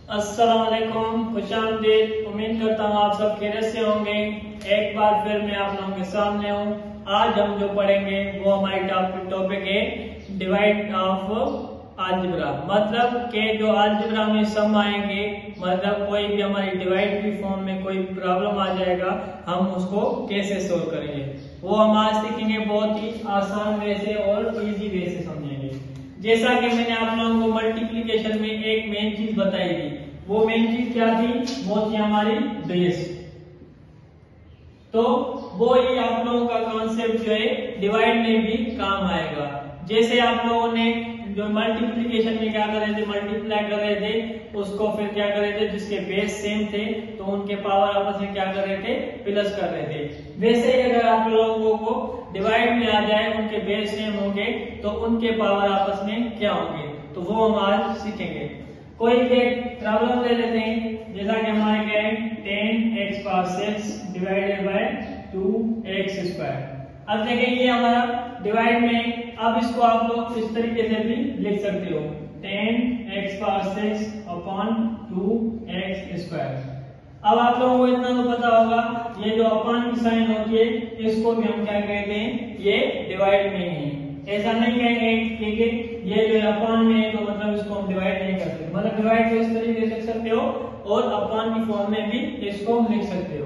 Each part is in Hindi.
अस्सलाम वालेकुम, खुशामदीद। उम्मीद करता हूँ आप सब खैरियत से होंगे। एक बार फिर मैं आप लोगों के सामने हूँ। आज हम जो पढ़ेंगे वो हमारी टॉपिक है डिवाइड ऑफ अलजेब्रा। मतलब के जो अलजेब्रा में सम आएंगे, मतलब कोई भी हमारी डिवाइड की फॉर्म में कोई प्रॉब्लम आ जाएगा, हम उसको कैसे सोल्व करेंगे वो हम आज सीखेंगे। बहुत ही आसान वे से और इजी वे से समझेंगे। जैसा कि मैंने आप लोगों को मल्टीप्लिकेशन में एक मेन चीज बताई थी, वो मेन चीज क्या थी? वो थी हमारी बेस। तो वो ही आप लोगों का कॉन्सेप्ट जो है डिवाइड में भी काम आएगा। जैसे आप लोगों ने जो मल्टीप्लिकेशन में क्या कर रहे थे, मल्टीप्लाई कर रहे थे, उसको फिर क्या कर रहे थे, जिसके बेस सेम थे तो उनके पावर आपस में क्या कर रहे थे, प्लस कर रहे थे। वैसे ही अगर आप लोगों को डिवाइड में आ जाए, उनके बेस सेम होंगे तो उनके पावर आपस में क्या होंगे, तो वो हम आज सीखेंगे। कोई एक प्रॉब्लम ले लेते हैं, जैसा कि हमारे क्या है 10x power 6 divided by 2x²। अब देखें ये हमारा डिवाइड में, अब इसको आप लोग इस तरीके से भी लिख सकते हो 10x पावर 6 अपॉन 2x²। अब आप लोगों को इतना तो पता होगा, ये जो अपॉन की साइन होती है इसको भी हम क्या कहते हैं, ये डिवाइड में ही है। ऐसा नहीं कहेंगे कि ये जो अपॉन में है तो मतलब इसको हम डिवाइड नहीं करते, मतलब डिवाइड को इस तरीके से लिख सकते हो और अपॉन की फॉर्म में भी इसको लिख सकते हो।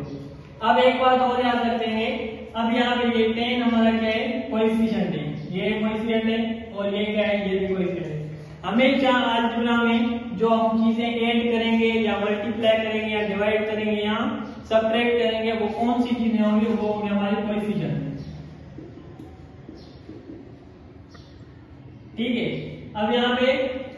अब एक बात और याद रखते हैं, अब यहाँ पे ये 10 हमारा क्या है, कोएफिशिएंट है, ये कोएफिशिएंट है, और ये क्या है, ये भी कोएफिशिएंट है। हमेशा अलजेब्रा में जो हम चीजें ऐड करेंगे या मल्टीप्लाई करेंगे या डिवाइड करेंगे या सबट्रैक्ट करेंगे, वो कौन सी चीजें होंगी, वो होंगे हमारी कोएफिशिएंट। ठीक है। अब यहाँ पे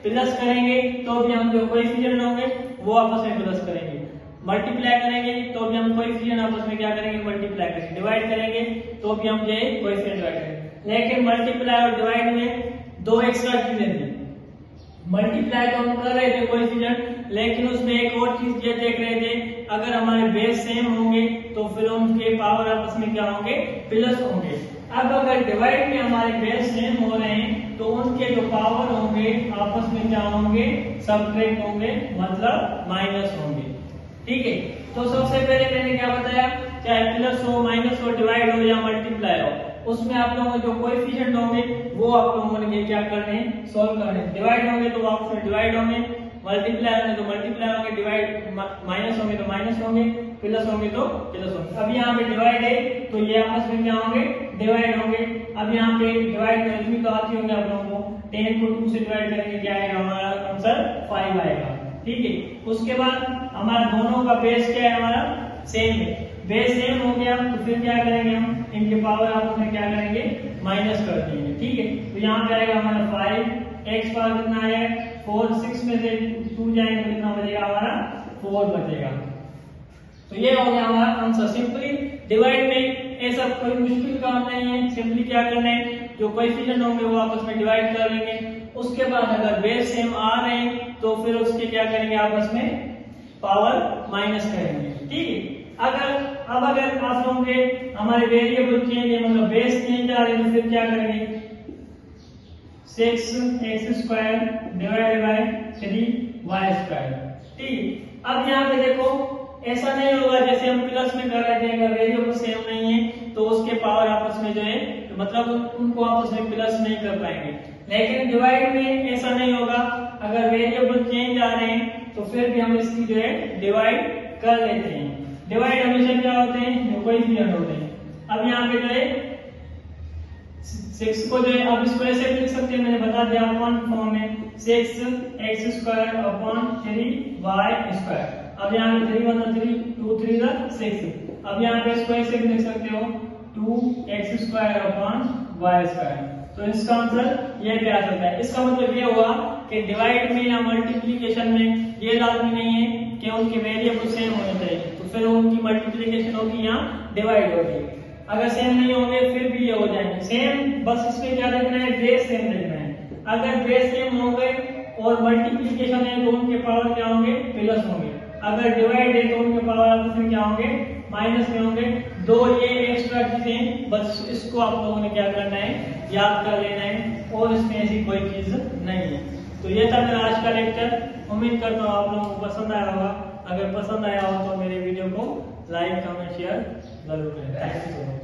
प्लस करेंगे तो भी हम जो कोएफिशिएंट होंगे वो आपस में प्लस करेंगे, मल्टीप्लाई करेंगे तो भी हम कोएफिशिएंट आपस में क्या करेंगे, मल्टीप्लाई करेंगे, डिवाइड करेंगे तो भी हम जो है कोएफिशिएंट डिवाइड करेंगे। लेकिन मल्टीप्लाई और डिवाइड में दो एक्स्ट्रा चीजें थी। मल्टीप्लाई तो हम कर रहे थे कोएफिशिएंट, लेकिन उसमें एक और चीज ये देख रहे थे, अगर हमारे बेस सेम होंगे तो फिर उनके पावर आपस में क्या होंगे, प्लस होंगे। अब अगर डिवाइड में हमारे बेस सेम हो रहे हैं तो उनके जो पावर होंगे आपस में क्या होंगे, सबट्रैक्ट होंगे, मतलब माइनस होंगे। ठीक है। तो सबसे पहले मैंने क्या बताया, चाहे प्लस हो, माइनस हो, डिवाइड हो या मल्टीप्लाई हो, उसमें आप लोगों को जो कोएफिशिएंट होंगे वो आप लोगों ने क्या करने हैं, सोल्व करने हैं। डिवाइड होंगे तो आपस में डिवाइड होंगे, मल्टीप्लाई होंगे तो मल्टीप्लाई होंगे, डिवाइड माइनस होंगे तो माइनस होंगे, प्लस होंगे तो प्लस होंगे। अब यहाँ पे डिवाइड है तो ये आपस में क्या होंगे, डिवाइड होंगे। अब यहाँ पे डिवाइड करनी तो आती होंगे आप लोगों को, 10 को 2 से डिवाइड करेंगे, क्या आएगा हमारा आंसर 5 आएगा। ठीक है। उसके बाद हमारा दोनों का बेस क्या है, हमारा सेम है, बेस सेम हो गया तो फिर क्या करेंगे, हम इनके पावर आपस में क्या करेंगे, माइनस कर देंगे। ठीक है। तो यहाँ पे आएगा हमारा 5, x पावर कितना है 4, 6 में से 2 जाएंगे तो कितना बचेगा, हमारा 4 बचेगा। तो ये हो गया हमारा आंसर। सिंपली डिवाइड में ऐसा कोई मुश्किल काम नहीं है, सिंपली क्या करना है, जो कोएफिशिएंट होंगे वो आपस में डिवाइड कर लेंगे। उसके बाद अगर बेस सेम आ रहे हैं तो फिर उसके क्या करेंगे, आपस में पावर माइनस करेंगे। ठीक है। अगर आप लोगों के हमारे वेरिएबल चेंज है, मतलब बेस चेंज आ रहे हैं, तो फिर क्या करेंगे, 6x² डिवाइडेड बाय 3y²। ठीक। अब यहाँ पे देखो ऐसा नहीं होगा जैसे हम प्लस में कर रहे थे, अगर वेरिएबल सेम नहीं है तो उसके पावर आपस में जो है, मतलब उनको आपस में प्लस नहीं कर पाएंगे। लेकिन डिवाइड में ऐसा नहीं होगा, अगर वेरिएबल चेंज आ रहे हैं तो फिर भी हम इसकी जो है डिवाइड कर लेते हैं। डिवाइड हमेशा क्या होते हैं, कोएफिशिएंट होते हैं। अब यहाँ पे जो है 6 को जो है, अब इसको ऐसे लिख सकते हैं, मैंने बता दिया अपॉन फॉर्म में 6x² अपॉन 3y²। अब यहाँ पे 3 1 3, 2 3 6। अब यहाँ पे इसको ऐसे भी लिख सकते हो 2x² अपॉन y²। तो इसका आंसर ये क्या आ सकता है। इसका मतलब ये हुआ कि डिवाइड में या मल्टीप्लिकेशन में ये लाजमी नहीं है कि उनके वेरिएबल सेम होने चाहिए, तो फिर उनकी मल्टीप्लिकेशन होगी या डिवाइड होगी। अगर सेम नहीं होंगे फिर भी ये हो जाएंगे सेम, बस इसमें क्या देखना है, बेस सेम देखना है। अगर बेस सेम होंगे और मल्टीप्लिकेशन है तो उनके पावर क्या होंगे, प्लस होंगे। अगर डिवाइड है तो उनके पावर आपस में क्या होंगे, माइनस में होंगे। दो ये एक्स्ट्रा चीजें, बस इसको आप लोगों ने क्या करना है, याद कर लेना है, और इसमें ऐसी कोई चीज नहीं है। तो ये था मेरा आज का लेक्चर। उम्मीद करता हूँ आप लोगों को पसंद आया होगा। अगर पसंद आया हो तो मेरे वीडियो को लाइक कमेंट शेयर जरूर करें। Thank you so much.